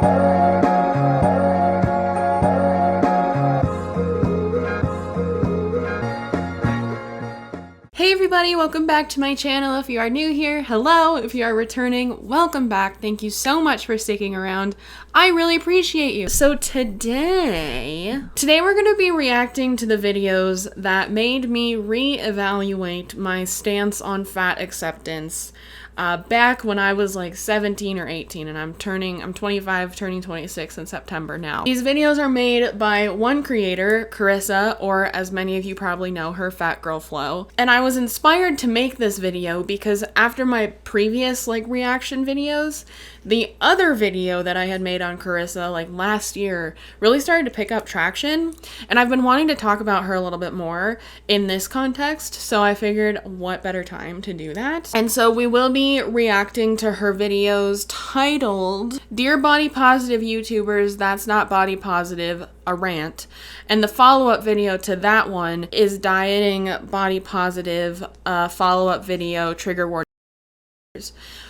Hey everybody, welcome back to my channel. If you are new here, hello. If you are returning, welcome back. Thank you so much for sticking around. I really appreciate you. So today we're going to be reacting to the videos that made me reevaluate my stance on fat acceptance back when I was like 17 or 18, and I'm 25, turning 26 in September now. These videos are made by one creator, Carissa, or as many of you probably know her, FatGirlFlow. And I was inspired to make this video because after my previous reaction videos, the other video that I had made on Carissa last year really started to pick up traction, and I've been wanting to talk about her a little bit more in this context, so I figured what better time to do that. And so we will be reacting to her videos titled Dear Body Positive YouTubers, That's Not Body Positive, a Rant, and the follow-up video to that one is Dieting Body Positive, follow-up video, trigger warning.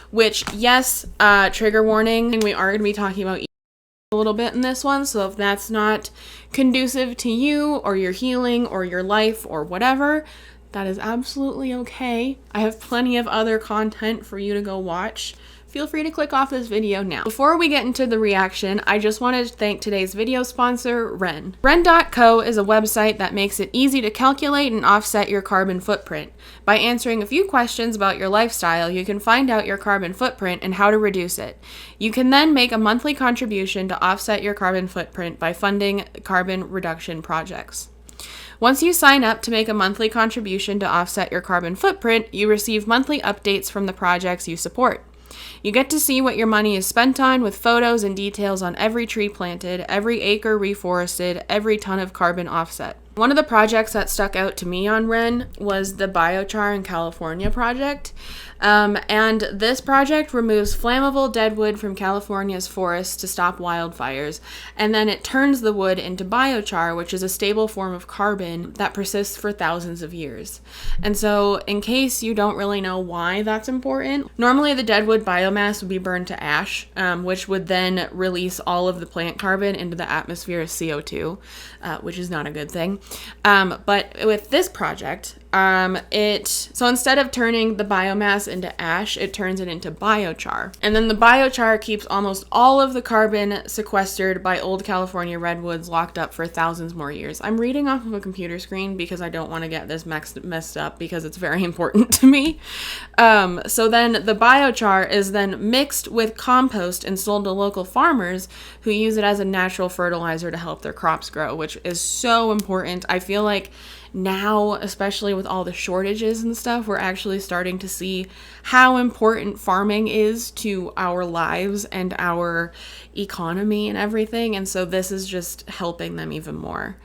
Which, yes, trigger warning, we are going to be talking about a little bit in this one, so if that's not conducive to you or your healing or your life or whatever, that is absolutely okay. I have plenty of other content for you to go watch. Feel free to click off this video now. Before we get into the reaction, I just wanted to thank today's video sponsor, Wren. Wren.co is a website that makes it easy to calculate and offset your carbon footprint. By answering a few questions about your lifestyle, you can find out your carbon footprint and how to reduce it. You can then make a monthly contribution to offset your carbon footprint by funding carbon reduction projects. Once you sign up to make a monthly contribution to offset your carbon footprint, you receive monthly updates from the projects you support. You get to see what your money is spent on with photos and details on every tree planted, every acre reforested, every ton of carbon offset. One of the projects that stuck out to me on Wren was the Biochar in California project. And this project removes flammable dead wood from California's forests to stop wildfires, and then it turns the wood into biochar, which is a stable form of carbon that persists for thousands of years. And so, in case you don't really know why that's important, normally the dead wood biomass would be burned to ash, which would then release all of the plant carbon into the atmosphere as CO2, which is not a good thing. But with this project, so instead of turning the biomass into ash, it turns it into biochar. And then the biochar keeps almost all of the carbon sequestered by old California redwoods locked up for thousands more years. I'm reading off of a computer screen because I don't want to get this messed up because it's very important to me. So then the biochar is then mixed with compost and sold to local farmers who use it as a natural fertilizer to help their crops grow, which is so important. I feel like now, especially with all the shortages and stuff, we're actually starting to see how important farming is to our lives and our economy and everything. And so this is just helping them even more.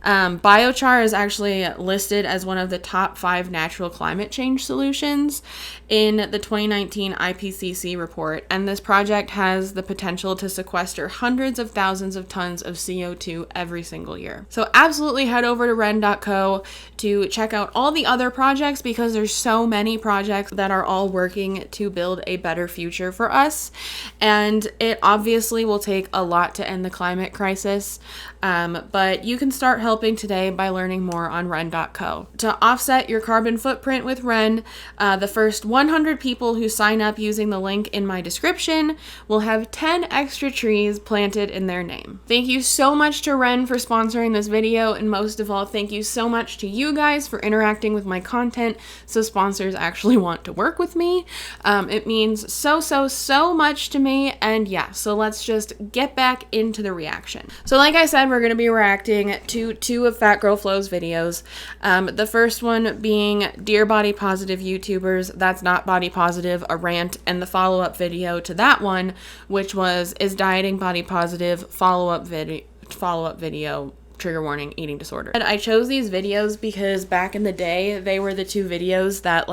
Biochar is actually listed as one of the top 5 natural climate change solutions in the 2019 IPCC report, and this project has the potential to sequester hundreds of thousands of tons of CO2 every single year. So absolutely head over to Wren.co to check out all the other projects, because there's so many projects that are all working to build a better future for us, and it obviously will take a lot to end the climate crisis, but you can start helping today by learning more on Wren.co. To offset your carbon footprint with Wren, the first 100 people who sign up using the link in my description will have 10 extra trees planted in their name. Thank you so much to Wren for sponsoring this video, and most of all, thank you so much to you guys for interacting with my content so sponsors actually want to work with me. It means so much to me, and yeah, so let's just get back into the reaction. So like I said, we're going to be reacting to 2 of FatGirlFlow's videos. The first one being Dear Body Positive YouTubers, That's Not Body Positive, a Rant, and the follow-up video to that one, which was Is Dieting Body Positive, follow-up video, trigger warning, eating disorder. And I chose these videos because back in the day, they were the 2 videos that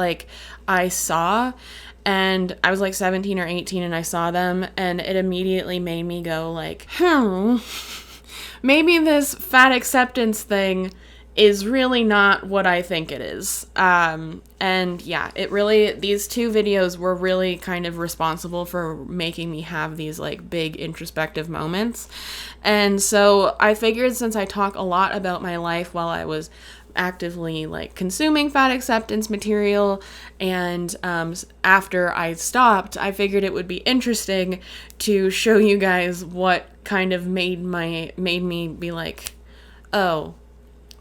I saw, and I was 17 or 18 and I saw them, and it immediately made me go maybe this fat acceptance thing is really not what I think it is. And yeah, these two videos were really kind of responsible for making me have these like big introspective moments. And so I figured, since I talk a lot about my life while I was actively like consuming fat acceptance material, and after I stopped, I figured it would be interesting to show you guys what kind of made me be like, oh,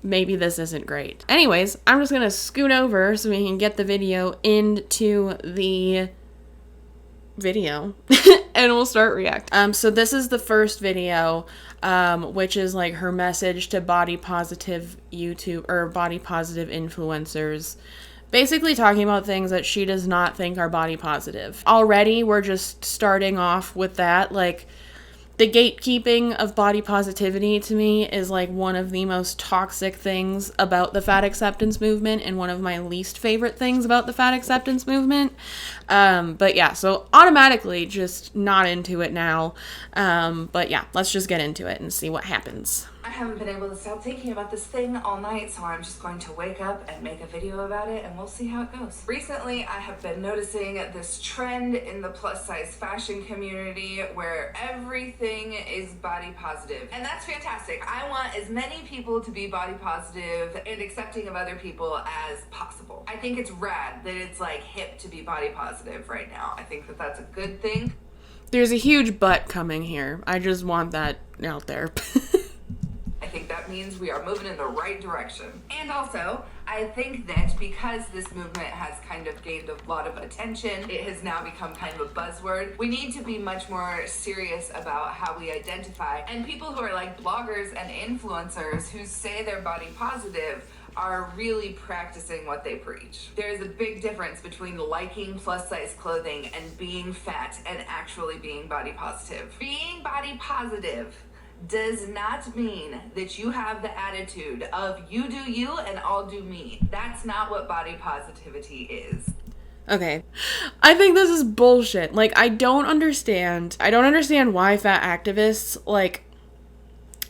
maybe this isn't great. Anyways, I'm just gonna scoot over so we can get the video into the video and we'll start reacting. So this is the first video, which is like her message to body positive YouTube or body positive influencers, basically talking about things that she does not think are body positive. Already we're just starting off with that, like, the gatekeeping of body positivity to me is like one of the most toxic things about the fat acceptance movement, and one of my least favorite things about the fat acceptance movement. But yeah, so automatically just not into it now. But yeah, let's just get into it and see what happens. I haven't been able to stop thinking about this thing all night, so I'm just going to wake up and make a video about it, and we'll see how it goes. Recently, I have been noticing this trend in the plus size fashion community where everything is body positive, and that's fantastic. I want as many people to be body positive and accepting of other people as possible. I think it's rad that it's like hip to be body positive right now. I think that that's a good thing. There's a huge but coming here. I just want that out there. I think that means we are moving in the right direction. And also, I think that because this movement has kind of gained a lot of attention, it has now become kind of a buzzword. We need to be much more serious about how we identify. And people who are like bloggers and influencers who say they're body positive are really practicing what they preach. There's a big difference between liking plus size clothing and being fat and actually being body positive. Being body positive does not mean that you have the attitude of you do you and I'll do me. That's not what body positivity is. Okay. I think this is bullshit. Like, I don't understand why fat activists, like,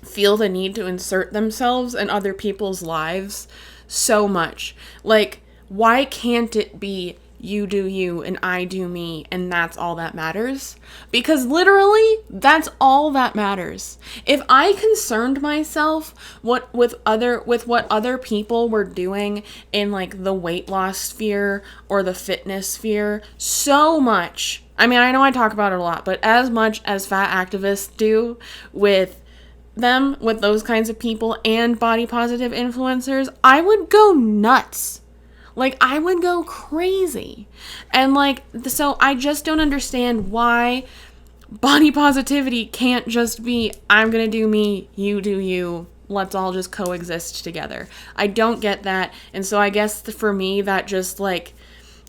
feel the need to insert themselves in other people's lives so much. Like, why can't it be you do you and I do me, and that's all that matters? Because literally, that's all that matters. If I concerned myself with what other people were doing in like the weight loss sphere or the fitness sphere so much, I mean, I know I talk about it a lot, but as much as fat activists do with those kinds of people and body positive influencers, I would go nuts. Like, I would go crazy. And, like, so I just don't understand why body positivity can't just be, I'm gonna do me, you do you, let's all just coexist together. I don't get that. And so I guess for me, that just, like,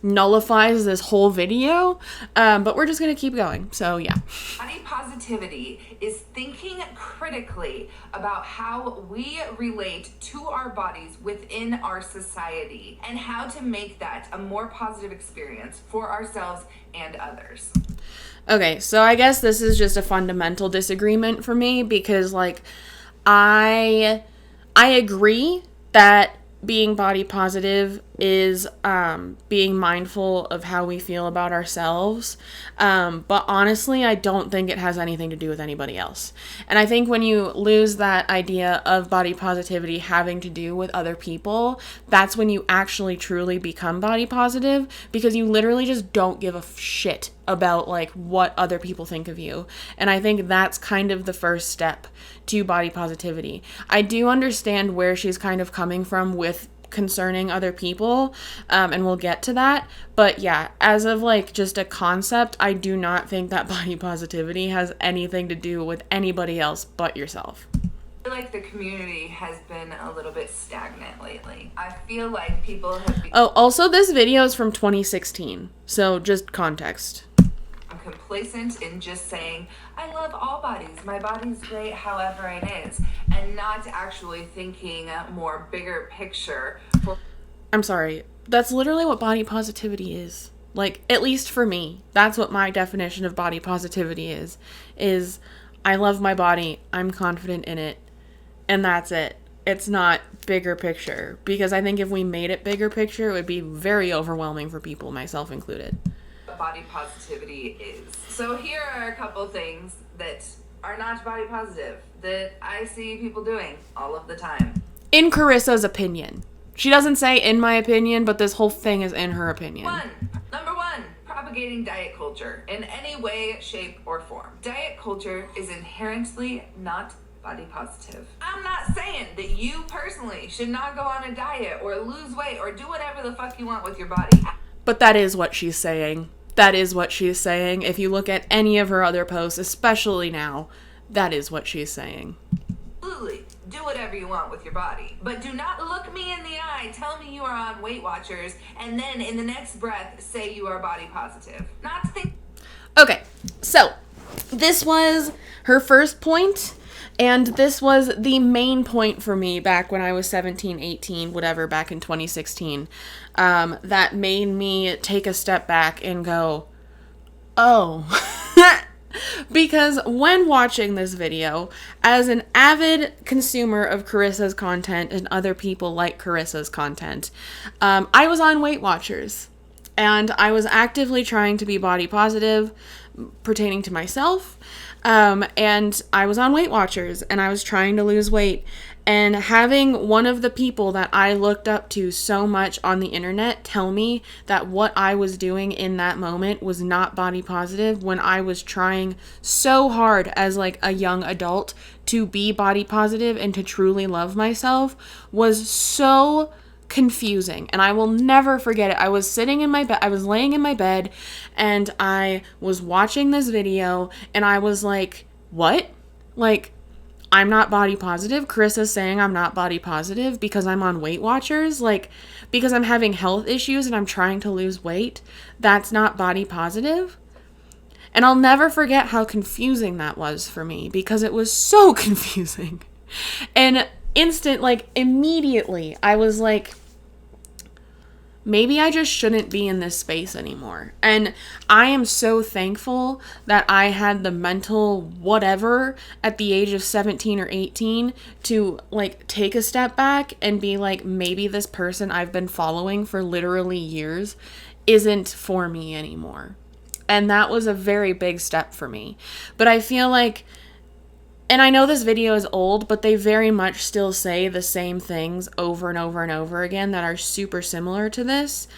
nullifies this whole video. But we're just gonna keep going. So, yeah. Body positivity is thinking critically about how we relate to our bodies within our society and how to make that a more positive experience for ourselves and others. Okay, so I guess this is just a fundamental disagreement for me, because like I agree that being body positive is being mindful of how we feel about ourselves. But honestly, I don't think it has anything to do with anybody else. And I think when you lose that idea of body positivity having to do with other people, that's when you actually truly become body positive, because you literally just don't give a shit about like what other people think of you. And I think that's kind of the first step to body positivity. I do understand where she's kind of coming from with concerning other people, and we'll get to that. But yeah, as of like just a concept, I do not think that body positivity has anything to do with anybody else but yourself. I feel like the community has been a little bit stagnant lately. I feel like people have Oh, also this video is from 2016, so just context. I'm complacent in just saying, I love all bodies. My body's great however it is. And not actually thinking more bigger picture. I'm sorry. That's literally what body positivity is. Like, at least for me, that's what my definition of body positivity is I love my body. I'm confident in it. And that's it. it's not bigger picture, because I think if we made it bigger picture, it would be very overwhelming for people, myself included. Body positivity is. So here are a couple things that are not body positive that I see people doing all of the time. In Carissa's opinion. She doesn't say in my opinion, but this whole thing is in her opinion. Number one, propagating diet culture in any way, shape, or form. Diet culture is inherently not body positive. I'm not saying that you personally should not go on a diet or lose weight or do whatever the fuck you want with your body. But that is what she's saying. That is what she's saying. If you look at any of her other posts, especially now, that is what she's saying. Absolutely. Do whatever you want with your body. But do not look me in the eye, tell me you are on Weight Watchers, and then in the next breath say you are body positive. Not to think. Okay, so this was her first point, and this was the main point for me back when I was 17, 18, whatever, back in 2016, that made me take a step back and go, oh. Because when watching this video, as an avid consumer of Carissa's content and other people like Carissa's content, I was on Weight Watchers, and I was actively trying to be body positive pertaining to myself, and I was on Weight Watchers, and I was trying to lose weight, and having one of the people that I looked up to so much on the internet tell me that what I was doing in that moment was not body positive when I was trying so hard as like a young adult to be body positive and to truly love myself was so confusing. And I will never forget it. I was sitting in my bed, I was laying in my bed, and I was watching this video, and I was like, what? Like, I'm not body positive? Carissa's saying I'm not body positive because I'm on Weight Watchers? Like, because I'm having health issues and I'm trying to lose weight? That's not body positive? And I'll never forget how confusing that was for me, because it was so confusing. And immediately, I was like, maybe I just shouldn't be in this space anymore. And I am so thankful that I had the mental whatever at the age of 17 or 18 to like take a step back and be like, maybe this person I've been following for literally years isn't for me anymore. And that was a very big step for me. But I feel like, and I know this video is old, but they very much still say the same things over and over and over again that are super similar to this.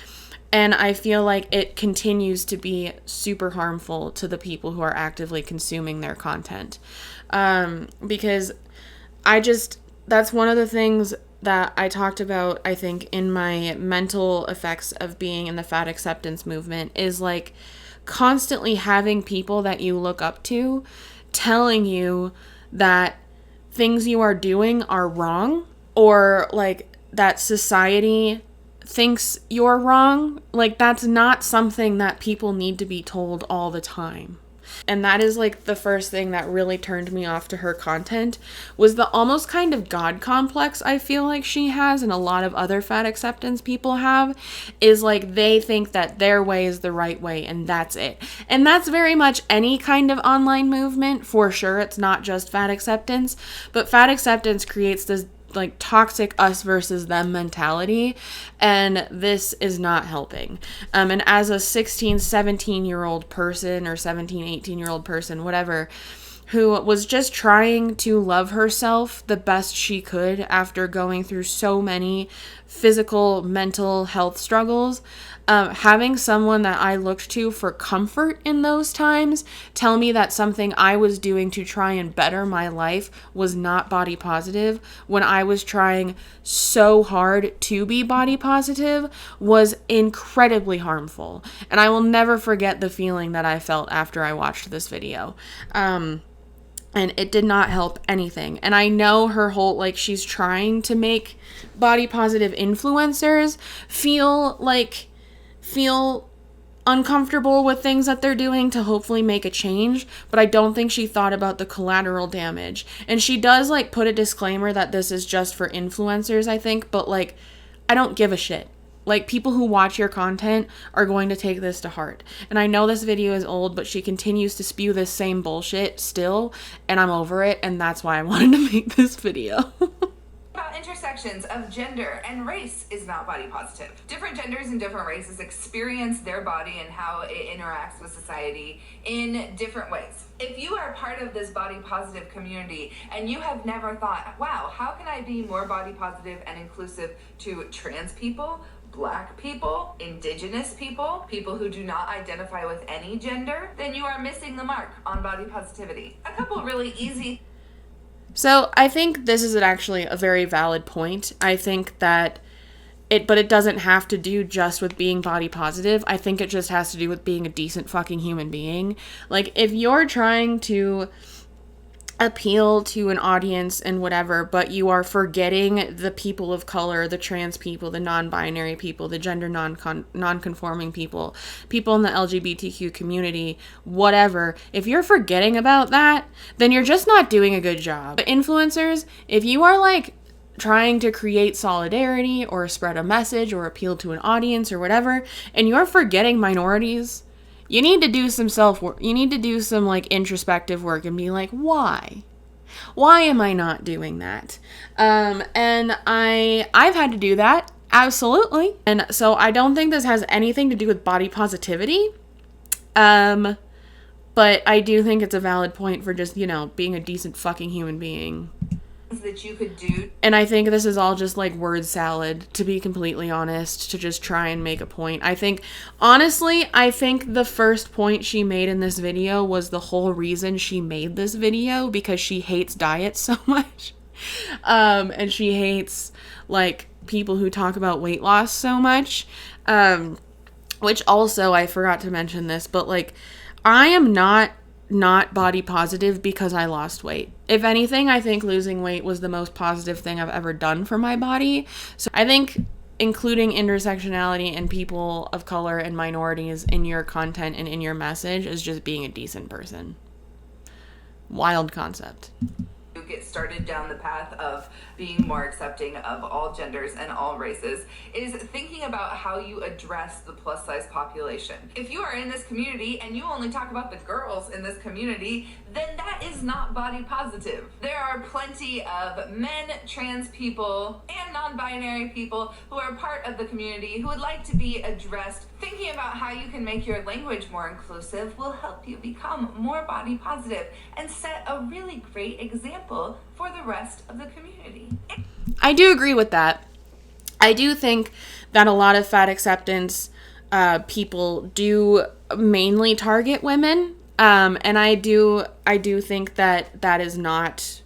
And I feel like it continues to be super harmful to the people who are actively consuming their content. Because that's one of the things that I talked about, I think, in my mental effects of being in the fat acceptance movement, is like constantly having people that you look up to telling you that things you are doing are wrong, or like that society thinks you're wrong. Like, that's not something that people need to be told all the time. And that is like the first thing that really turned me off to her content, was the almost kind of God complex I feel like she has and a lot of other fat acceptance people have, is like they think that their way is the right way and that's it. And that's very much any kind of online movement, for sure. It's not just fat acceptance, but fat acceptance creates this like toxic us versus them mentality, and this is not helping. And as a 16, 17-year-old person, or 17, 18-year-old person, whatever, who was just trying to love herself the best she could after going through so many physical, mental health struggles, having someone that I looked to for comfort in those times tell me that something I was doing to try and better my life was not body positive when I was trying so hard to be body positive was incredibly harmful. And I will never forget the feeling that I felt after I watched this video. And it did not help anything. And I know her whole, like, she's trying to make body positive influencers feel uncomfortable with things that they're doing to hopefully make a change, but I don't think she thought about the collateral damage. And she does, like, put a disclaimer that this is just for influencers, I think, but, like, I don't give a shit. Like, people who watch your content are going to take this to heart. And I know this video is old, but she continues to spew this same bullshit still, and I'm over it, and that's why I wanted to make this video. about intersections of gender and race is not body positive. Different genders and different races experience their body and how it interacts with society in different ways. If you are part of this body positive community and you have never thought, wow, how can I be more body positive and inclusive to trans people, Black people, Indigenous people, people who do not identify with any gender, then you are missing the mark on body positivity. A couple really easy. So I think this is actually a very valid point. I think that but it doesn't have to do just with being body positive. I think it just has to do with being a decent fucking human being. Like, if you're trying to appeal to an audience and whatever, but you are forgetting the people of color, the trans people, the non-binary people, the gender non-conforming people, people in the LGBTQ community, whatever, if you're forgetting about that, then you're just not doing a good job. But influencers, if you are like trying to create solidarity or spread a message or appeal to an audience or whatever, and you're forgetting minorities, you need to do some self-work. You need to do some like introspective work and be like, why? Why am I not doing that? And I've had to do that. Absolutely. And so I don't think this has anything to do with body positivity. But I do think it's a valid point for just, being a decent fucking human being. That you could do. And I think this is all just like word salad, to be completely honest, to just try and make a point. I think the first point she made in this video was the whole reason she made this video, because she hates diets so much. And she hates like people who talk about weight loss so much. Which also, I forgot to mention this, but like, I am not body positive because I lost weight. If anything, I think losing weight was the most positive thing I've ever done for my body. So I think including intersectionality and people of color and minorities in your content and in your message is just being a decent person. Wild concept. Get started down the path of being more accepting of all genders and all races is thinking about how you address the plus size population. If you are in this community and you only talk about the girls in this community, then that is not body positive. There are plenty of men, trans people, and non-binary people who are part of the community who would like to be addressed. Thinking about how you can make your language more inclusive will help you become more body positive and set a really great example for the rest of the community. I do agree with that. I do think that a lot of fat acceptance people do mainly target women. And I do think that is not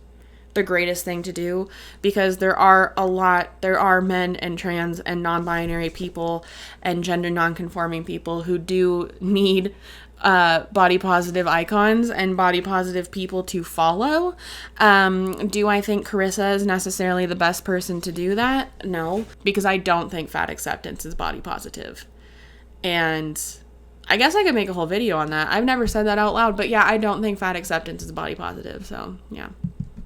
the greatest thing to do, because there are men and trans and non-binary people and gender non-conforming people who do need body positive icons and body positive people to follow. Do I think Carissa is necessarily the best person to do that? No, because I don't think fat acceptance is body positive. And I guess I could make a whole video on that. I've never said that out loud, but yeah, I don't think fat acceptance is body positive. So yeah.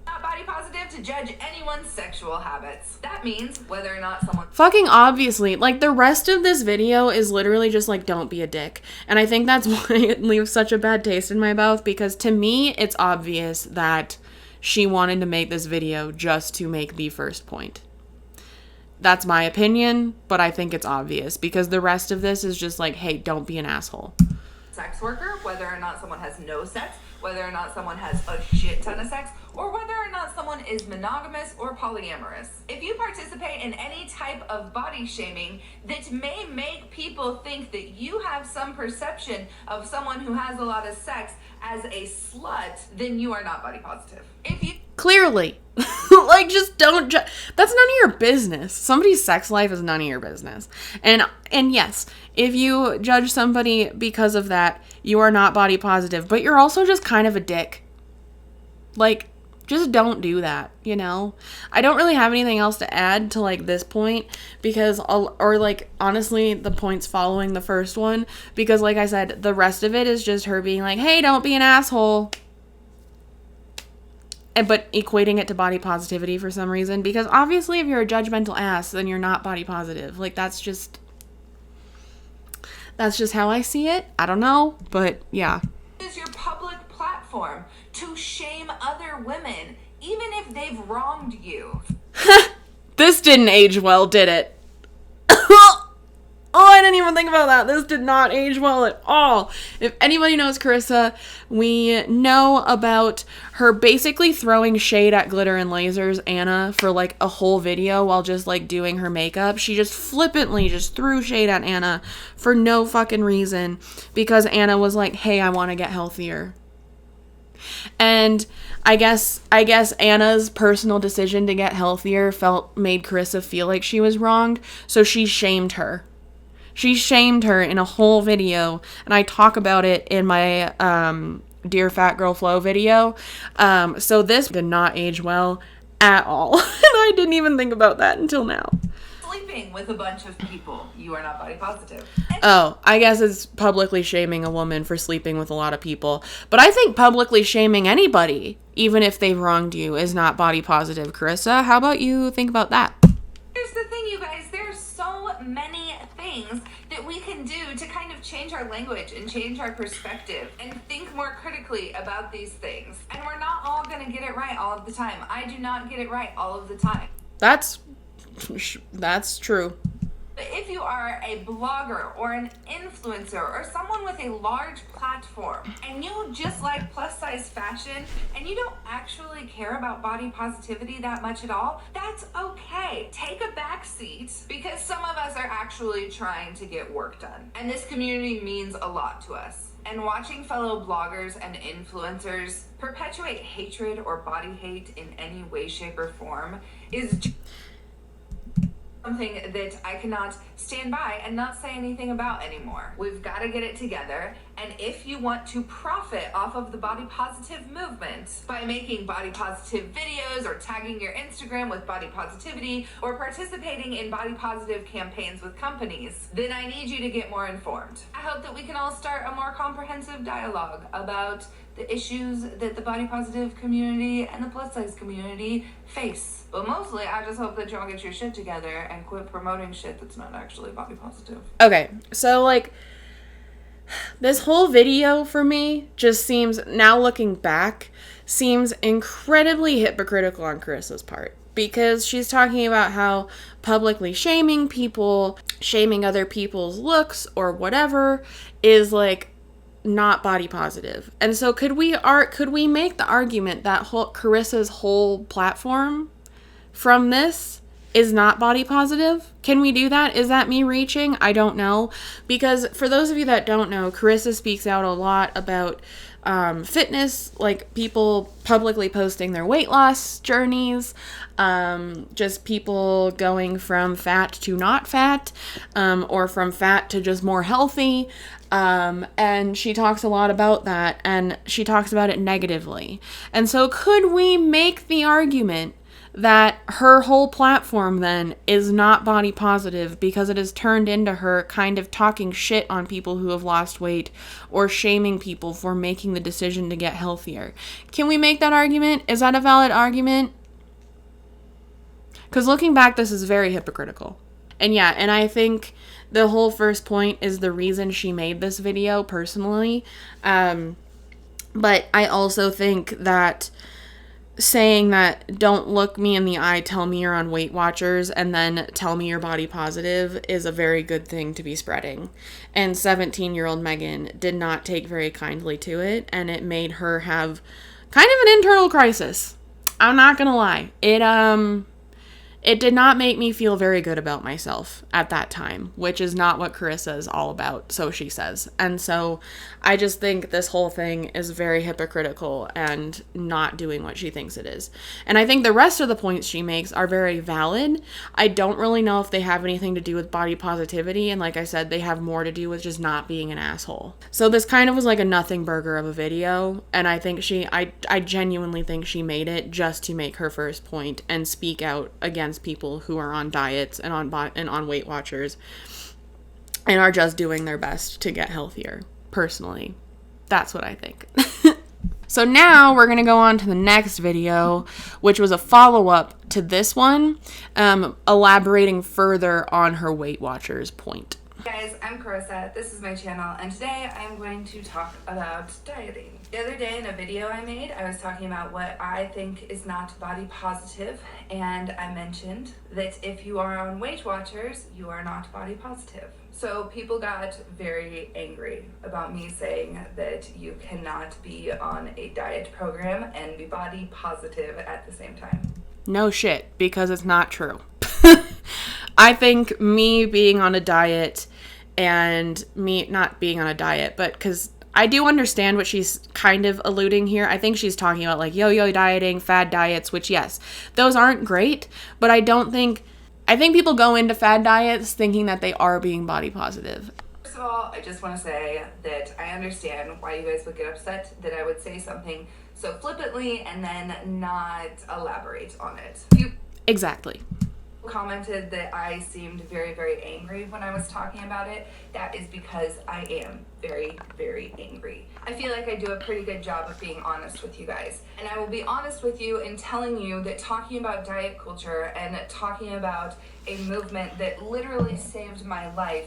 Not body positive to judge anyone's sexual habits. That means whether or not someone... Fucking obviously. Like, the rest of this video is literally just like, don't be a dick. And I think that's why it leaves such a bad taste in my mouth, because to me, it's obvious that she wanted to make this video just to make the first point. That's my opinion, but I think it's obvious, because the rest of this is just like, hey, don't be an asshole. Sex worker, whether or not someone has no sex, whether or not someone has a shit ton of sex, or whether or not someone is monogamous or polyamorous. If you participate in any type of body shaming that may make people think that you have some perception of someone who has a lot of sex as a slut, then you are not body positive. If you... Clearly. Like, just don't that's none of your business. Somebody's sex life is none of your business. And yes, if you judge somebody because of that, you are not body positive, but you're also just kind of a dick. Like, just don't do that, you know? I don't really have anything else to add to, like, this point, because, honestly, the points following the first one, because, like I said, the rest of it is just her being like, hey, don't be an asshole. But equating it to body positivity for some reason, because obviously if you're a judgmental ass, then you're not body positive. Like, that's just how I see it. I don't know, but yeah. Use your public platform to shame other women, even if they've wronged you. This didn't age well, did it? Oh, I didn't even think about that. This did not age well at all. If anybody knows Carissa, we know about her basically throwing shade at Glitter and Lasers Anna for like a whole video while just like doing her makeup. She just flippantly just threw shade at Anna for no fucking reason because Anna was like, hey, I want to get healthier. And I guess Anna's personal decision to get healthier made Carissa feel like she was wronged, so she shamed her. She shamed her in a whole video, and I talk about it in my Dear FatGirlFlow video. So this did not age well at all, and I didn't even think about that until now. Sleeping with a bunch of people, you are not body positive. Oh, I guess it's publicly shaming a woman for sleeping with a lot of people. But I think publicly shaming anybody, even if they've wronged you, is not body positive. Carissa, how about you think about that? Here's the thing, you guys. There's so many things that we can do to kind of change our language and change our perspective and think more critically about these things. And we're not all going to get it right all of the time. I do not get it right all of the time. That's true. But if you are a blogger or an influencer or someone with a large platform and you just like plus size fashion and you don't actually care about body positivity that much at all, that's okay. Take a back seat because some of us are actually trying to get work done. And this community means a lot to us. And watching fellow bloggers and influencers perpetuate hatred or body hate in any way, shape, or form is something that I cannot stand by and not say anything about anymore. We've got to get it together. And if you want to profit off of the body positive movement by making body positive videos or tagging your Instagram with body positivity or participating in body positive campaigns with companies, then I need you to get more informed. I hope that we can all start a more comprehensive dialogue about the issues that the body positive community and the plus size community face. But mostly, I just hope that y'all get your shit together and quit promoting shit that's not actually body positive. Okay, so like, this whole video for me just seems, now looking back, seems incredibly hypocritical on Carissa's part. Because she's talking about how publicly shaming people, shaming other people's looks or whatever, is like not body positive. And so could we make the argument that Carissa's whole platform from this is not body positive? Can we do that? Is that me reaching? I don't know. Because for those of you that don't know, Carissa speaks out a lot about fitness, like people publicly posting their weight loss journeys, just people going from fat to not fat, or from fat to just more healthy. And she talks a lot about that, and she talks about it negatively. And so could we make the argument that her whole platform then is not body positive because it has turned into her kind of talking shit on people who have lost weight or shaming people for making the decision to get healthier? Can we make that argument? Is that a valid argument? Because looking back, this is very hypocritical. And yeah, and I think the whole first point is the reason she made this video personally. But I also think that saying that don't look me in the eye, tell me you're on Weight Watchers, and then tell me you're body positive is a very good thing to be spreading. And 17-year-old Megan did not take very kindly to it, and it made her have kind of an internal crisis. I'm not gonna lie. It did not make me feel very good about myself at that time, which is not what Carissa is all about, so she says. And so I just think this whole thing is very hypocritical and not doing what she thinks it is. And I think the rest of the points she makes are very valid. I don't really know if they have anything to do with body positivity, and like I said, they have more to do with just not being an asshole. So this kind of was like a nothing burger of a video, and I think I genuinely think she made it just to make her first point and speak out against people who are on diets and on Weight Watchers and are just doing their best to get healthier. Personally, that's what I think. So now we're gonna go on to the next video, which was a follow-up to this one, elaborating further on her Weight Watchers point. Guys, I'm Carissa, this is my channel, and today I'm going to talk about dieting. The other day in a video I made, I was talking about what I think is not body positive, and I mentioned that if you are on Weight Watchers, you are not body positive. So people got very angry about me saying that you cannot be on a diet program and be body positive at the same time. No shit, because it's not true. I think me being on a diet and me not being on a diet, but because I do understand what she's kind of alluding here. I think she's talking about like yo-yo dieting, fad diets, which yes, those aren't great, but I think people go into fad diets thinking that they are being body positive. First of all, I just want to say that I understand why you guys would get upset that I would say something so flippantly and then not elaborate on it. You Exactly. commented that I seemed very, very angry when I was talking about it. That is because I am very, very angry. I feel like I do a pretty good job of being honest with you guys. And I will be honest with you in telling you that talking about diet culture and talking about a movement that literally saved my life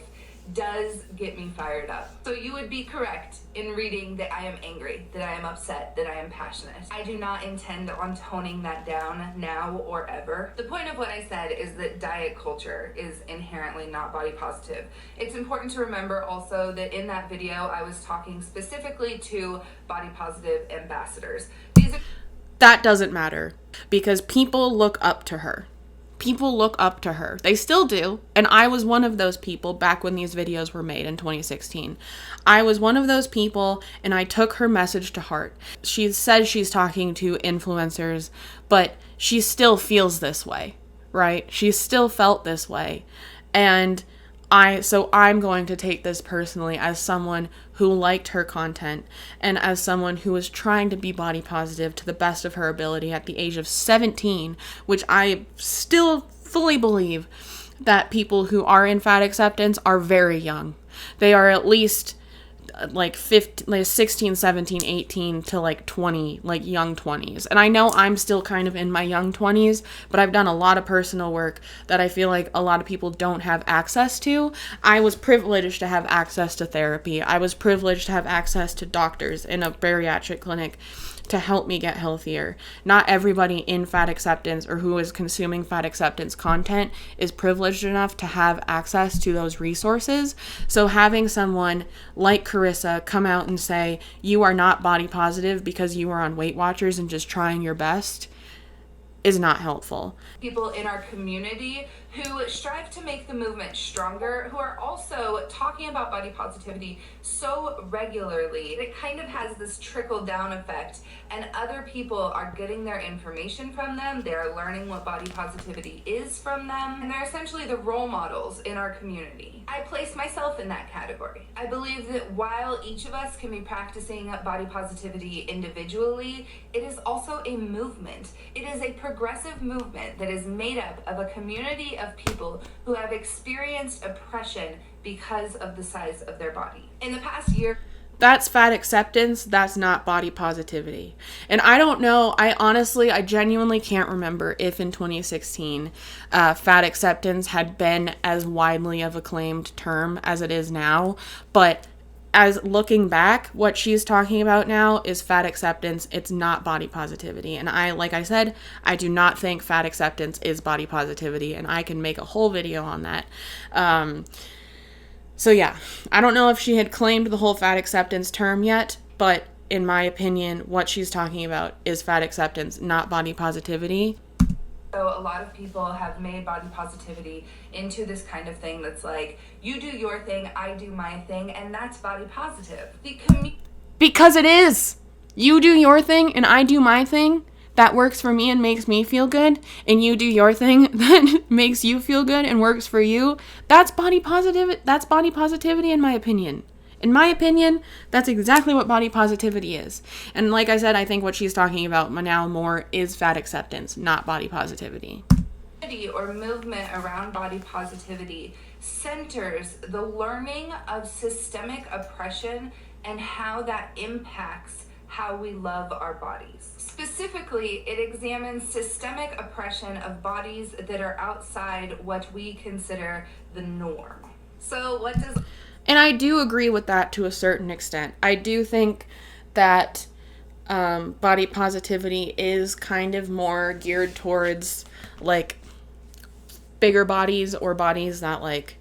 does get me fired up. So you would be correct in reading that I am angry, that I am upset, that I am passionate. I do not intend on toning that down now or ever. The point of what I said is that diet culture is inherently not body positive. It's important to remember also that in that video I was talking specifically to body positive ambassadors. That doesn't matter because people look up to her. People look up to her. They still do. And I was one of those people back when these videos were made in 2016. I was one of those people and I took her message to heart. She says she's talking to influencers, but she still feels this way, right? She still felt this way. And I'm going to take this personally as someone who liked her content and as someone who was trying to be body positive to the best of her ability at the age of 17, which I still fully believe that people who are in fat acceptance are very young. They are at least like 16, 17, 18 to like 20, like young 20s. And I know I'm still kind of in my young 20s, but I've done a lot of personal work that I feel like a lot of people don't have access to. I was privileged to have access to therapy. I was privileged to have access to doctors in a bariatric clinic to help me get healthier. Not everybody in fat acceptance or who is consuming fat acceptance content is privileged enough to have access to those resources. So having someone like Carissa come out and say, you are not body positive because you are on Weight Watchers and just trying your best is not helpful. People in our community who strive to make the movement stronger, who are also talking about body positivity so regularly, it kind of has this trickle-down effect, and other people are getting their information from them, they're learning what body positivity is from them, and they're essentially the role models in our community. I place myself in that category. I believe that while each of us can be practicing body positivity individually, it is also a movement. It is a progressive movement that is made up of a community of people who have experienced oppression because of the size of their body. In the past year, that's fat acceptance. That's not body positivity. And I don't know. I genuinely can't remember if in 2016, fat acceptance had been as widely of acclaimed term as it is now. But as looking back, what she's talking about now is fat acceptance. It's not body positivity. And like I said, I do not think fat acceptance is body positivity. And I can make a whole video on that. So yeah, I don't know if she had claimed the whole fat acceptance term yet, but in my opinion, what she's talking about is fat acceptance, not body positivity. So a lot of people have made body positivity into this kind of thing that's like, you do your thing, I do my thing, and that's body positive. Because it is. You do your thing and I do my thing. That works for me and makes me feel good, and you do your thing that makes you feel good and works for you. That's body positive. That's body positivity in my opinion. In my opinion, that's exactly what body positivity is. And like I said, I think what she's talking about now more is fat acceptance, not body positivity. Or movement around body positivity centers the learning of systemic oppression and how that impacts how we love our bodies. Specifically, it examines systemic oppression of bodies that are outside what we consider the norm. So what does... And I do agree with that to a certain extent. I do think that body positivity is kind of more geared towards, like, bigger bodies or bodies that, like,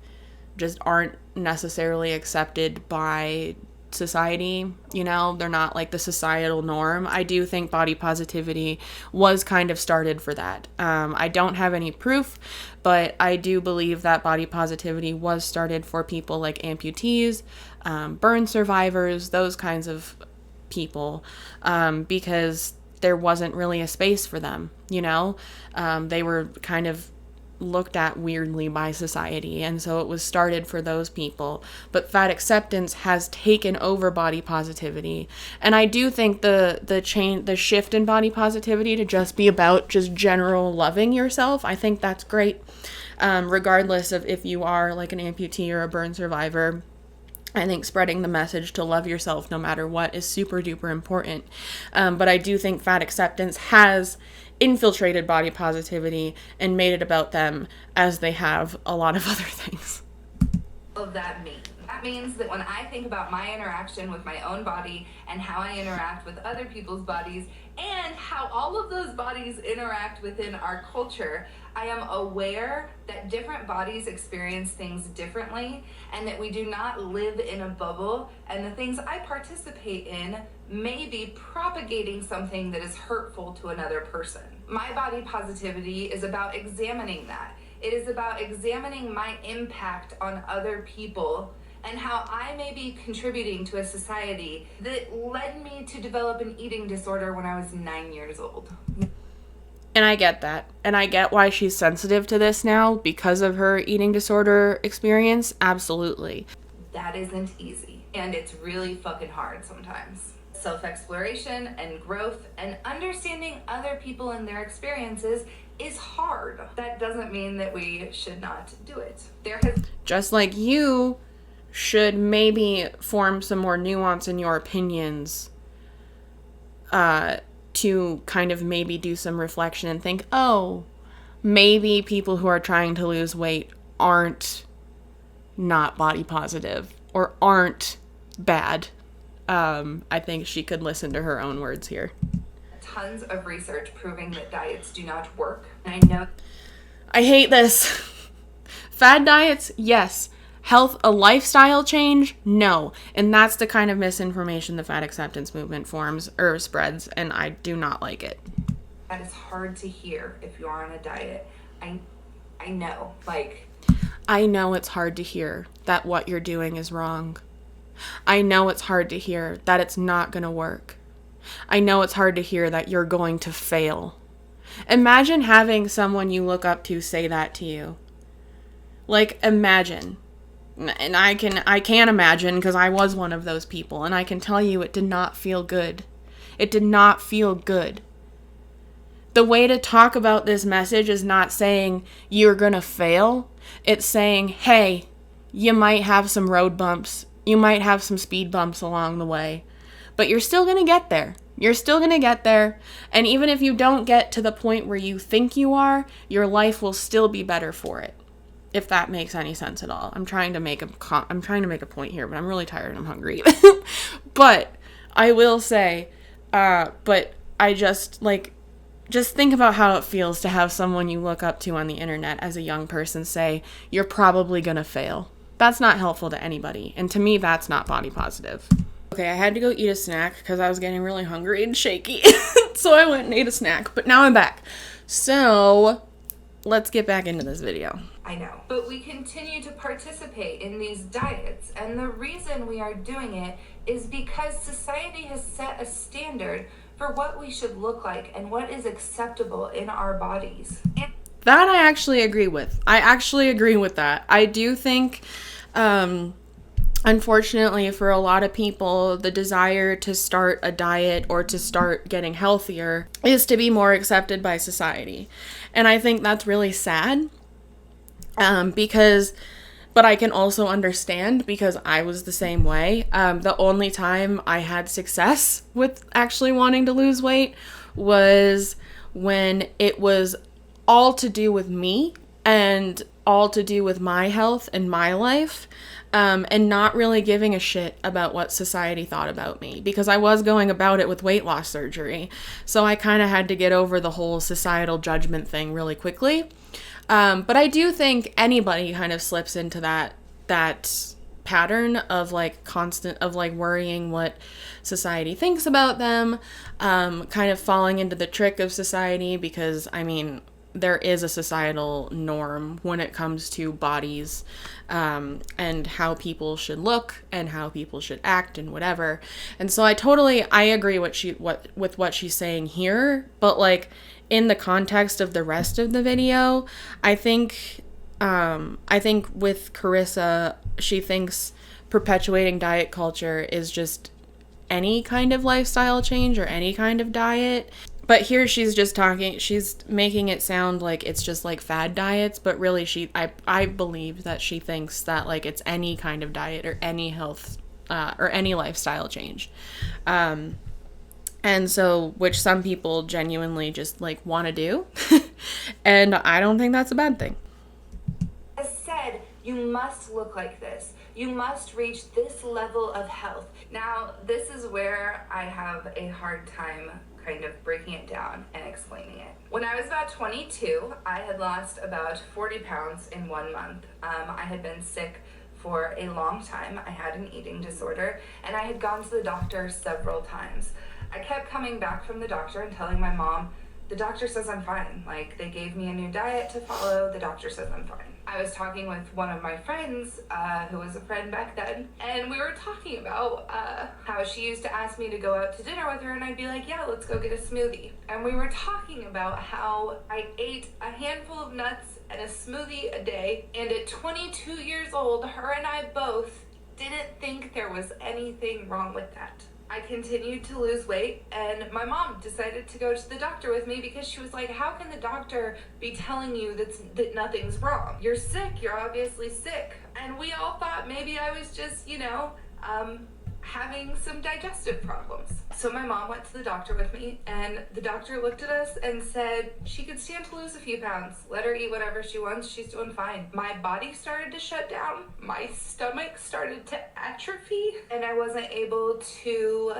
just aren't necessarily accepted by society, you know? They're not, like, the societal norm. I do think body positivity was kind of started for that. I don't have any proof, but I do believe that body positivity was started for people like amputees, burn survivors, those kinds of people, because there wasn't really a space for them, you know? They were kind of looked at weirdly by society, and so it was started for those people. But fat acceptance has taken over body positivity, and I do think the shift in body positivity to just be about just general loving yourself, I think that's great, regardless of if you are like an amputee or a burn survivor. I think spreading the message to love yourself no matter what is super duper important. But I do think fat acceptance has infiltrated body positivity and made it about them, as they have a lot of other things. Of that mean? That means that when I think about my interaction with my own body and how I interact with other people's bodies and how all of those bodies interact within our culture, I am aware that different bodies experience things differently and that we do not live in a bubble, and the things I participate in may be propagating something that is hurtful to another person. My body positivity is about examining that. It is about examining my impact on other people and how I may be contributing to a society that led me to develop an eating disorder when I was 9 years old. And I get that. And I get why she's sensitive to this now because of her eating disorder experience. Absolutely. That isn't easy. And it's really fucking hard sometimes. Self-exploration and growth and understanding other people and their experiences is hard. That doesn't mean that we should not do it. Just like you should maybe form some more nuance in your opinions, to kind of maybe do some reflection and think, oh, maybe people who are trying to lose weight aren't not body positive or aren't bad. I think she could listen to her own words here. Tons of research proving that diets do not work. And I know. I hate this. Fad diets, yes. Health, a lifestyle change, no. And that's the kind of misinformation the fat acceptance movement forms or spreads, and I do not like it. That is hard to hear if you're on a diet. I know, like... I know it's hard to hear that what you're doing is wrong. I know it's hard to hear that it's not going to work. I know it's hard to hear that you're going to fail. Imagine having someone you look up to say that to you. Like, imagine. And I can imagine because I was one of those people, and I can tell you it did not feel good. It did not feel good. The way to talk about this message is not saying you're gonna fail. It's saying, hey, you might have some road bumps. You might have some speed bumps along the way, but you're still gonna get there. You're still gonna get there. And even if you don't get to the point where you think you are, your life will still be better for it. If that makes any sense at all. I'm trying to make a point here, but I'm really tired and I'm hungry. But I will say, but I just think about how it feels to have someone you look up to on the internet as a young person say, you're probably gonna fail. That's not helpful to anybody. And to me, that's not body positive. Okay, I had to go eat a snack because I was getting really hungry and shaky. So I went and ate a snack, but now I'm back. So let's get back into this video. I know. But we continue to participate in these diets, and the reason we are doing it is because society has set a standard for what we should look like and what is acceptable in our bodies. That I actually agree with. I actually agree with that. I do think, unfortunately for a lot of people, the desire to start a diet or to start getting healthier is to be more accepted by society. And I think that's really sad. But I can also understand because I was the same way. The only time I had success with actually wanting to lose weight was when it was all to do with me and all to do with my health and my life, and not really giving a shit about what society thought about me, because I was going about it with weight loss surgery. So I kind of had to get over the whole societal judgment thing really quickly. But I do think anybody kind of slips into that pattern of like constant of like worrying what society thinks about them, kind of falling into the trick of society, because I mean, there is a societal norm when it comes to bodies, and how people should look and how people should act and whatever. And so I agree with what she's saying here, but like in the context of the rest of the video, I think with Carissa, she thinks perpetuating diet culture is just any kind of lifestyle change or any kind of diet. But here she's making it sound like it's just like fad diets, but really I believe that she thinks that like it's any kind of diet or any health, or any lifestyle change. And so, which some people genuinely just like want to do. And I don't think that's a bad thing. As said, you must look like this. You must reach this level of health. Now, this is where I have a hard time kind of breaking it down and explaining it. When I was about 22, I had lost about 40 pounds in 1 month. I had been sick for a long time. I had an eating disorder, and I had gone to the doctor several times. I kept coming back from the doctor and telling my mom, the doctor says I'm fine. Like, they gave me a new diet to follow. The doctor says I'm fine. I was talking with one of my friends, who was a friend back then, and we were talking about how she used to ask me to go out to dinner with her, and I'd be like, yeah, let's go get a smoothie. And we were talking about how I ate a handful of nuts and a smoothie a day, and at 22 years old, her and I both didn't think there was anything wrong with that. I continued to lose weight, and my mom decided to go to the doctor with me because she was like, how can the doctor be telling you that nothing's wrong? You're sick, you're obviously sick. And we all thought maybe I was just, having some digestive problems. So my mom went to the doctor with me, and the doctor looked at us and said she could stand to lose a few pounds. Let her eat whatever she wants, she's doing fine. My body started to shut down, my stomach started to atrophy, and I wasn't able to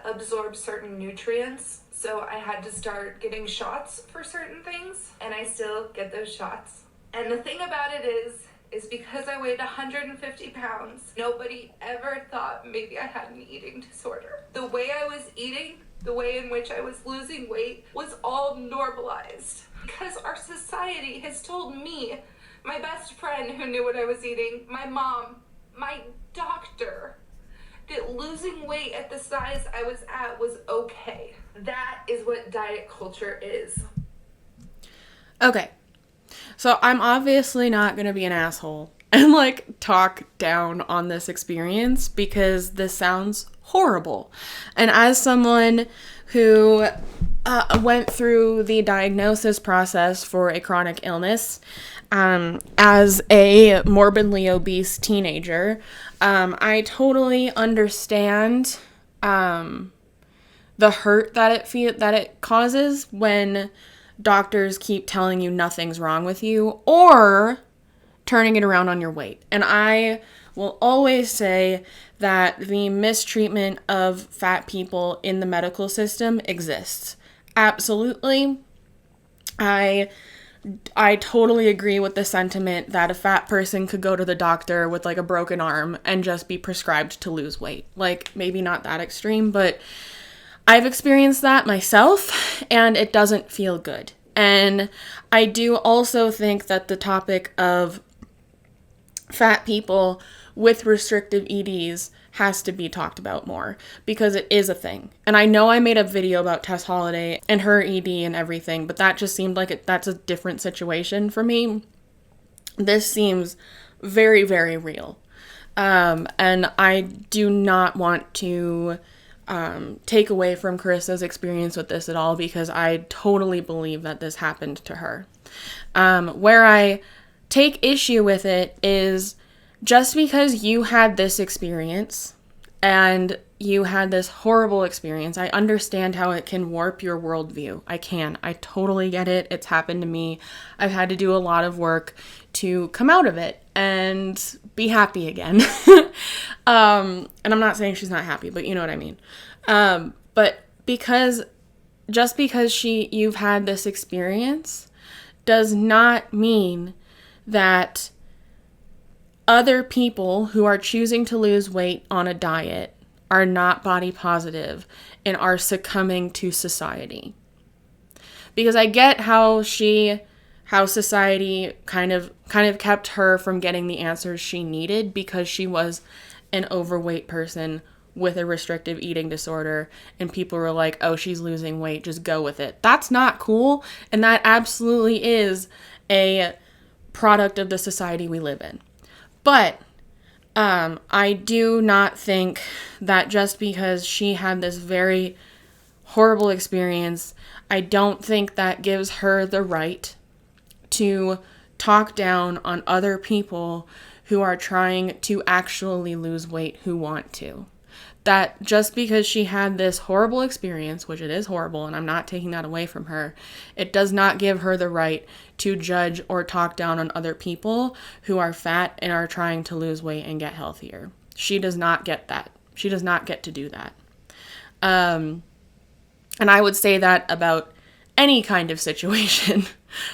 absorb certain nutrients. So I had to start getting shots for certain things, and I still get those shots. And the thing about it is because I weighed 150 pounds, nobody ever thought maybe I had an eating disorder. The way I was eating, the way in which I was losing weight, was all normalized. Because our society has told me, my best friend who knew what I was eating, my mom, my doctor, that losing weight at the size I was at was okay. That is what diet culture is. Okay. So I'm obviously not going to be an asshole and like talk down on this experience, because this sounds horrible. And as someone who went through the diagnosis process for a chronic illness, as a morbidly obese teenager, I totally understand the hurt that it causes when doctors keep telling you nothing's wrong with you or turning it around on your weight. And I will always say that the mistreatment of fat people in the medical system exists. Absolutely. I totally agree with the sentiment that a fat person could go to the doctor with like a broken arm and just be prescribed to lose weight. Like, maybe not that extreme, but I've experienced that myself, and it doesn't feel good. And I do also think that the topic of fat people with restrictive EDs has to be talked about more, because it is a thing. And I know I made a video about Tess Holliday and her ED and everything, but that just seemed like that's a different situation for me. This seems very, very real. And I do not want to take away from Carissa's experience with this at all, because I totally believe that this happened to her. Where I take issue with it is, just because you had this experience and you had this horrible experience. I understand how it can warp your worldview. I totally get it. It's happened to me. I've had to do a lot of work to come out of it and be happy again. And I'm not saying she's not happy, but you know what I mean. But just because you've had this experience does not mean that other people who are choosing to lose weight on a diet are not body positive and are succumbing to society. Because I get how society kind of kept her from getting the answers she needed because she was an overweight person with a restrictive eating disorder, and people were like, oh, she's losing weight, just go with it. That's not cool, and that absolutely is a product of the society we live in. But I do not think that just because she had this very horrible experience, I don't think that gives her the right to talk down on other people who are trying to actually lose weight who want to. That just because she had this horrible experience, which it is horrible, and I'm not taking that away from her, it does not give her the right to judge or talk down on other people who are fat and are trying to lose weight and get healthier. She does not get that. She does not get to do that. And I would say that about any kind of situation.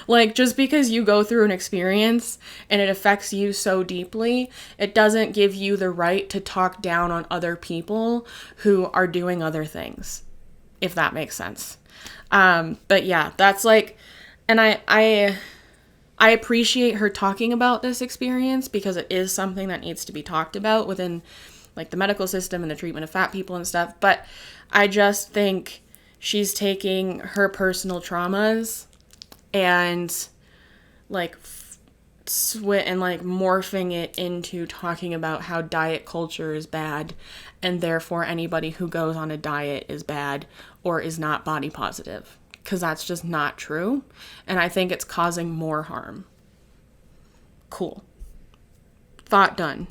Like, just because you go through an experience and it affects you so deeply, it doesn't give you the right to talk down on other people who are doing other things, if that makes sense. But yeah, that's like, and I appreciate her talking about this experience because it is something that needs to be talked about within like the medical system and the treatment of fat people and stuff. But I just think she's taking her personal traumas and like morphing it into talking about how diet culture is bad and therefore anybody who goes on a diet is bad or is not body positive, because that's just not true, and I think it's causing more harm. Cool. Thought done.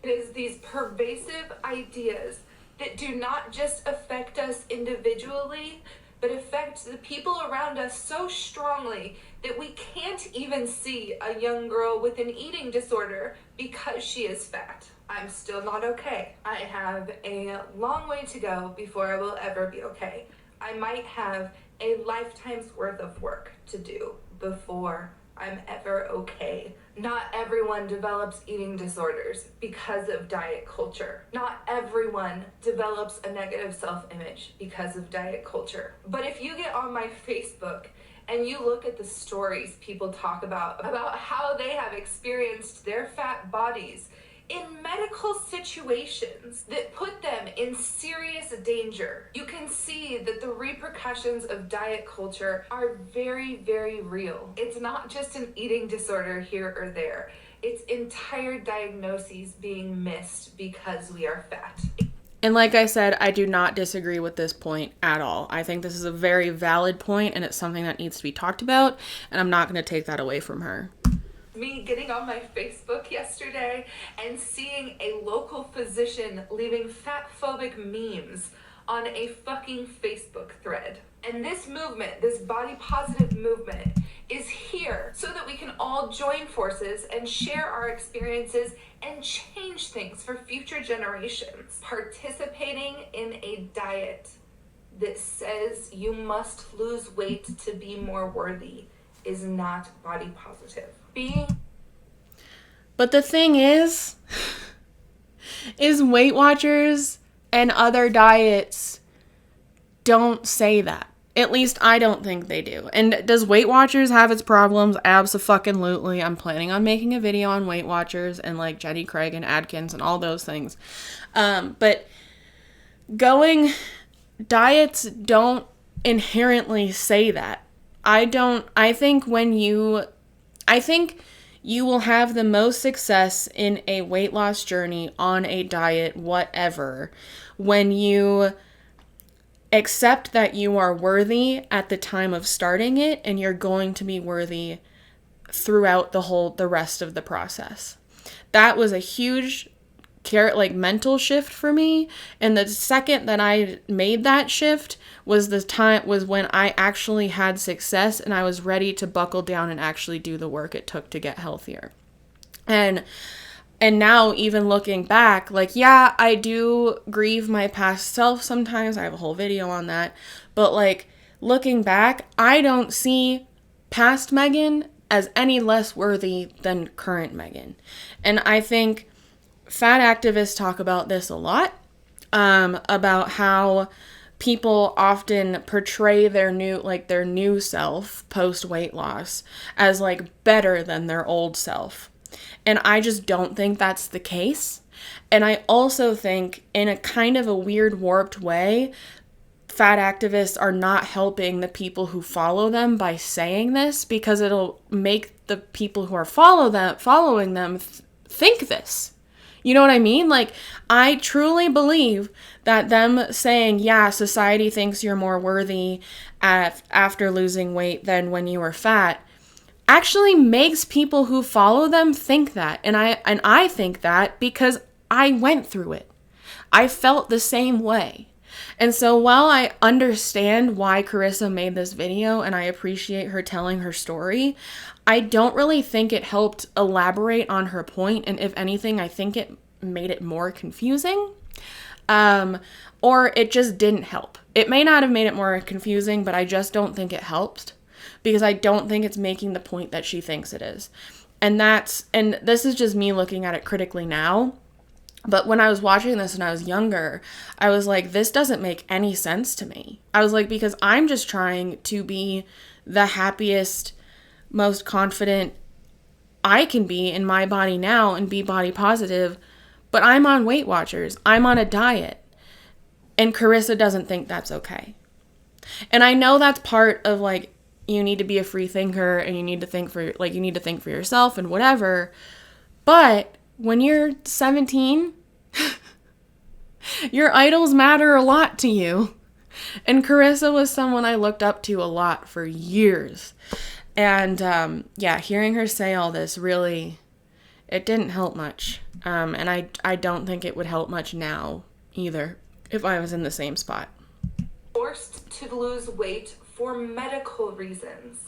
It is these pervasive ideas that do not just affect us individually, but affect the people around us so strongly that we can't even see a young girl with an eating disorder because she is fat. I'm still not okay. I have a long way to go before I will ever be okay. I might have a lifetime's worth of work to do before I'm ever okay. Not everyone develops eating disorders because of diet culture. Not everyone develops a negative self-image because of diet culture. But if you get on my Facebook and you look at the stories people talk about how they have experienced their fat bodies in medical situations that put them in serious danger, you can see that the repercussions of diet culture are very, very real. It's not just an eating disorder here or there. It's entire diagnoses being missed because we are fat. And like I said, I do not disagree with this point at all. I think this is a very valid point and it's something that needs to be talked about, and I'm not going to take that away from her. Me getting on my Facebook yesterday and seeing a local physician leaving fat-phobic memes on a fucking Facebook thread. And this movement, this body positive movement, is here so that we can all join forces and share our experiences and change things for future generations. Participating in a diet that says you must lose weight to be more worthy is not body positive. But the thing is Weight Watchers and other diets don't say that. At least I don't think they do. And does Weight Watchers have its problems? Abso-fucking-lutely. I'm planning on making a video on Weight Watchers and like Jenny Craig and Adkins and all those things. But diets don't inherently say that. I think you will have the most success in a weight loss journey on a diet, whatever, when you accept that you are worthy at the time of starting it and you're going to be worthy throughout the rest of the process. That was a huge mental shift for me. And the second that I made that shift was when I actually had success and I was ready to buckle down and actually do the work it took to get healthier. And now, even looking back, like, yeah, I do grieve my past self sometimes. I have a whole video on that. But, like, looking back, I don't see past Megan as any less worthy than current Megan. And I think fat activists talk about this a lot, about how people often portray their new self post weight loss as, like, better than their old self. And I just don't think that's the case. And I also think, in a kind of a weird, warped way, fat activists are not helping the people who follow them by saying this, because it'll make the people who are following them think this. You know what I mean? Like, I truly believe that them saying, yeah, society thinks you're more worthy after losing weight than when you were fat, actually makes people who follow them think that. And I think that because I went through it. I felt the same way. And so while I understand why Carissa made this video and I appreciate her telling her story, I don't really think it helped elaborate on her point. And if anything, I think it made it more confusing. Or it just didn't help. It may not have made it more confusing, but I just don't think it helped, because I don't think it's making the point that she thinks it is. And this is just me looking at it critically now. But when I was watching this when I was younger, I was like, this doesn't make any sense to me. I was like, because I'm just trying to be the happiest, most confident I can be in my body now and be body positive. But I'm on Weight Watchers. I'm on a diet. And Carissa doesn't think that's okay. And I know that's part of, like, you need to be a free thinker and you need to think for yourself and whatever. But when you're 17, your idols matter a lot to you. And Carissa was someone I looked up to a lot for years. And hearing her say all this really, it didn't help much. And I don't think it would help much now either if I was in the same spot. Forced to lose weight for medical reasons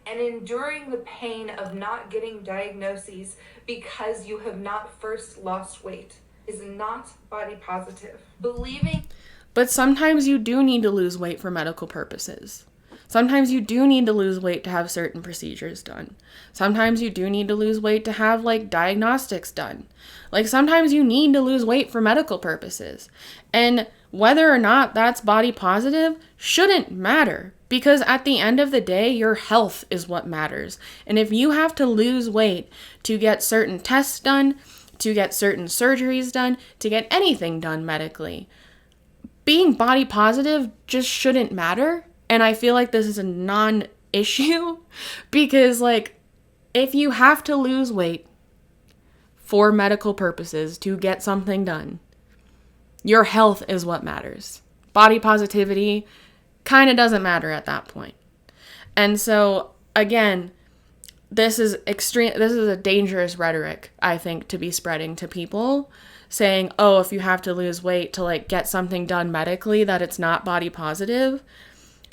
and enduring the pain of not getting diagnoses because you have not first lost weight is not body positive. But sometimes you do need to lose weight for medical purposes. Sometimes you do need to lose weight to have certain procedures done. Sometimes you do need to lose weight to have, like, diagnostics done. Like, sometimes you need to lose weight for medical purposes. And whether or not that's body positive shouldn't matter, because at the end of the day, your health is what matters. And if you have to lose weight to get certain tests done, to get certain surgeries done, to get anything done medically, being body positive just shouldn't matter. And I feel like this is a non-issue, because, like, if you have to lose weight for medical purposes to get something done, your health is what matters. Body positivity kind of doesn't matter at that point. And so, again, this is a dangerous rhetoric, I think, to be spreading to people, saying, oh, if you have to lose weight to, like, get something done medically, that it's not body positive.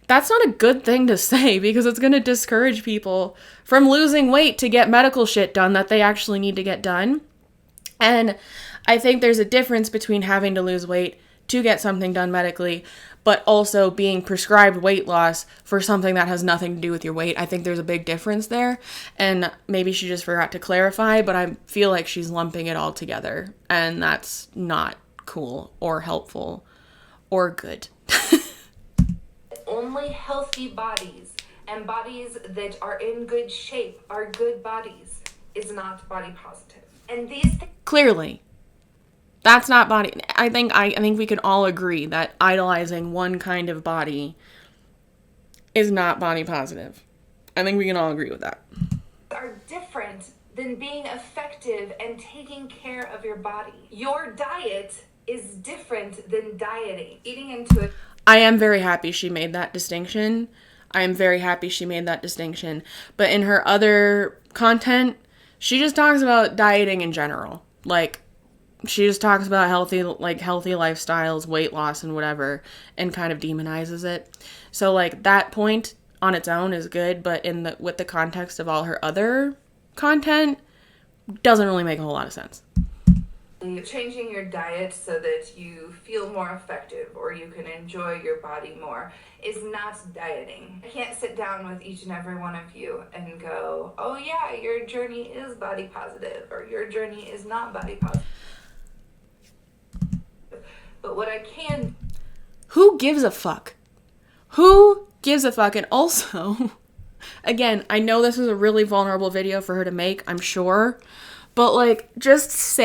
That's not a good thing to say, because it's going to discourage people from losing weight to get medical shit done that they actually need to get done. And I think there's a difference between having to lose weight to get something done medically, but also being prescribed weight loss for something that has nothing to do with your weight. I think there's a big difference there. And maybe she just forgot to clarify, but I feel like she's lumping it all together. And that's not cool or helpful or good. Only healthy bodies and bodies that are in good shape are good bodies is not body positive. And these clearly, that's not body. I think we can all agree that idolizing one kind of body is not body positive. I think we can all agree with that. Are different than being effective and taking care of your body. Your diet is different than dieting. Eating into it. I am very happy she made that distinction. But in her other content, she just talks about dieting in general. Like, she just talks about healthy lifestyles, weight loss and whatever, and kind of demonizes it. So like that point on its own is good, but with the context of all her other content, doesn't really make a whole lot of sense. Changing your diet so that you feel more effective or you can enjoy your body more is not dieting. I can't sit down with each and every one of you and go, oh yeah, your journey is body positive or your journey is not body positive. But what I can... Who gives a fuck? Who gives a fuck? And also, again, I know this is a really vulnerable video for her to make, I'm sure. But like, just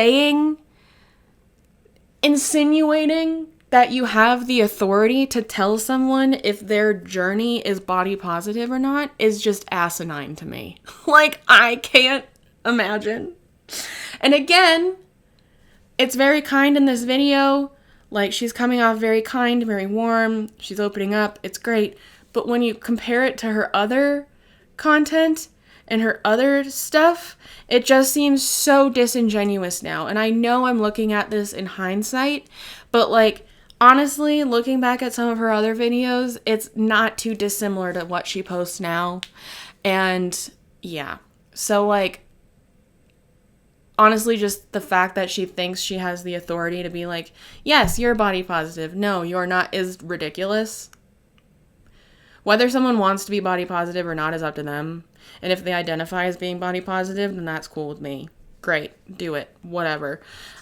insinuating that you have the authority to tell someone if their journey is body positive or not is just asinine to me. Like, I can't imagine. And again, it's very kind in this video. Like, she's coming off very kind, very warm. She's opening up. It's great. But when you compare it to her other content and her other stuff, it just seems so disingenuous now. And I know I'm looking at this in hindsight, but like, honestly, looking back at some of her other videos, it's not too dissimilar to what she posts now. And yeah, so like, honestly, just the fact that she thinks she has the authority to be like, yes, you're body positive. No, you're not, is ridiculous. Whether someone wants to be body positive or not is up to them. And if they identify as being body positive, then that's cool with me. Great. Do it. Whatever.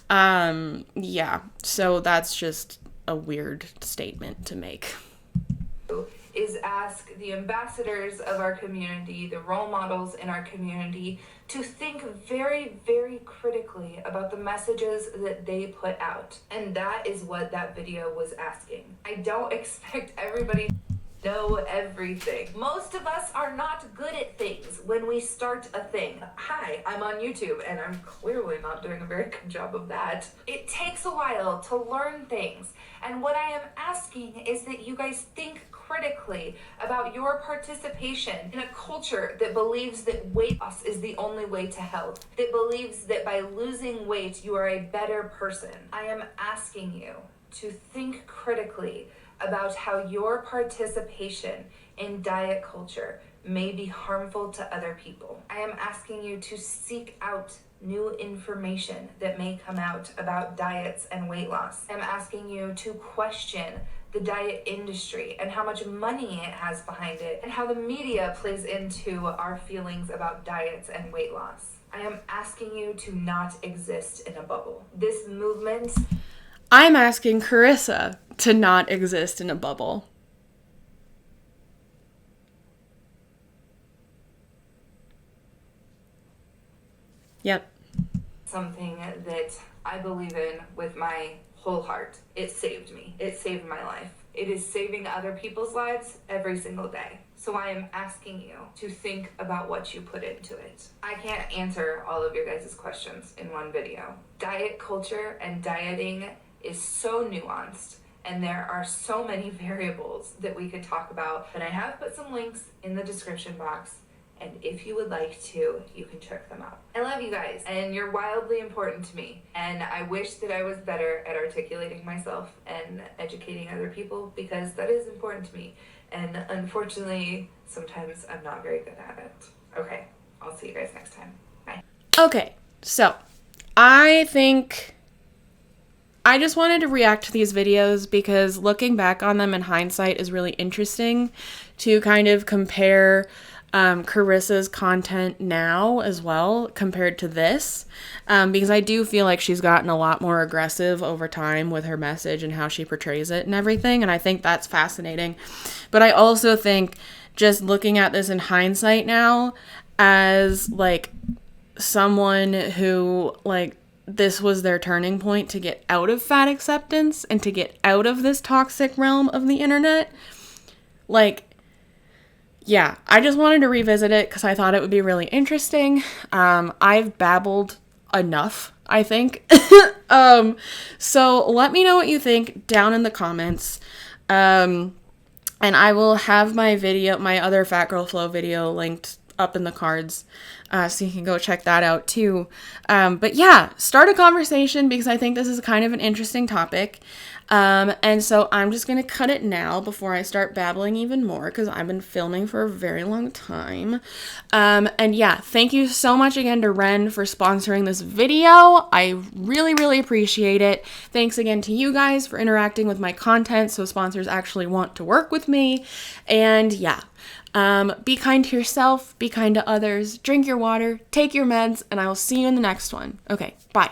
Yeah. So that's just a weird statement to make. Is ask the ambassadors of our community, the role models in our community, to think very, very critically about the messages that they put out. And that is what that video was asking. I don't expect everybody to know everything. Most of us are not good at things when we start a thing. Hi, I'm on YouTube and I'm clearly not doing a very good job of that. It takes a while to learn things. And what I am asking is that you guys think critically about your participation in a culture that believes that weight loss is the only way to health, that believes that by losing weight you are a better person. I am asking you to think critically about how your participation in diet culture may be harmful to other people. I am asking you to seek out new information that may come out about diets and weight loss. I'm asking you to question the diet industry and how much money it has behind it and how the media plays into our feelings about diets and weight loss. I am asking you to not exist in a bubble. This movement... I'm asking Carissa to not exist in a bubble. Yep. Something that I believe in with my whole heart. It saved me. It saved my life. It is saving other people's lives every single day. So I am asking you to think about what you put into it. I can't answer all of your guys' questions in one video. Diet culture and dieting is so nuanced, and there are so many variables that we could talk about, but I have put some links in the description box, and if you would like to, you can check them out. I love you guys, and you're wildly important to me, and I wish that I was better at articulating myself and educating other people, because that is important to me, and unfortunately, sometimes I'm not very good at it. Okay, I'll see you guys next time. Bye. Okay, so I think I just wanted to react to these videos because looking back on them in hindsight is really interesting to kind of compare Carissa's content now as well compared to this, because I do feel like she's gotten a lot more aggressive over time with her message and how she portrays it and everything, and I think that's fascinating. But I also think, just looking at this in hindsight now, as like someone who like this was their turning point to get out of fat acceptance and to get out of this toxic realm of the internet, like, yeah, I just wanted to revisit it because I thought it would be really interesting. I've babbled enough, I think. So let me know what you think down in the comments. And I will have my other FatGirlFlow video linked up in the cards. So you can go check that out too. But yeah, start a conversation because I think this is kind of an interesting topic. And so I'm just going to cut it now before I start babbling even more because I've been filming for a very long time. And yeah, thank you so much again to Wren for sponsoring this video. I really, really appreciate it. Thanks again to you guys for interacting with my content so sponsors actually want to work with me. And yeah, be kind to yourself, be kind to others, drink your water, take your meds, and I will see you in the next one. Okay, bye.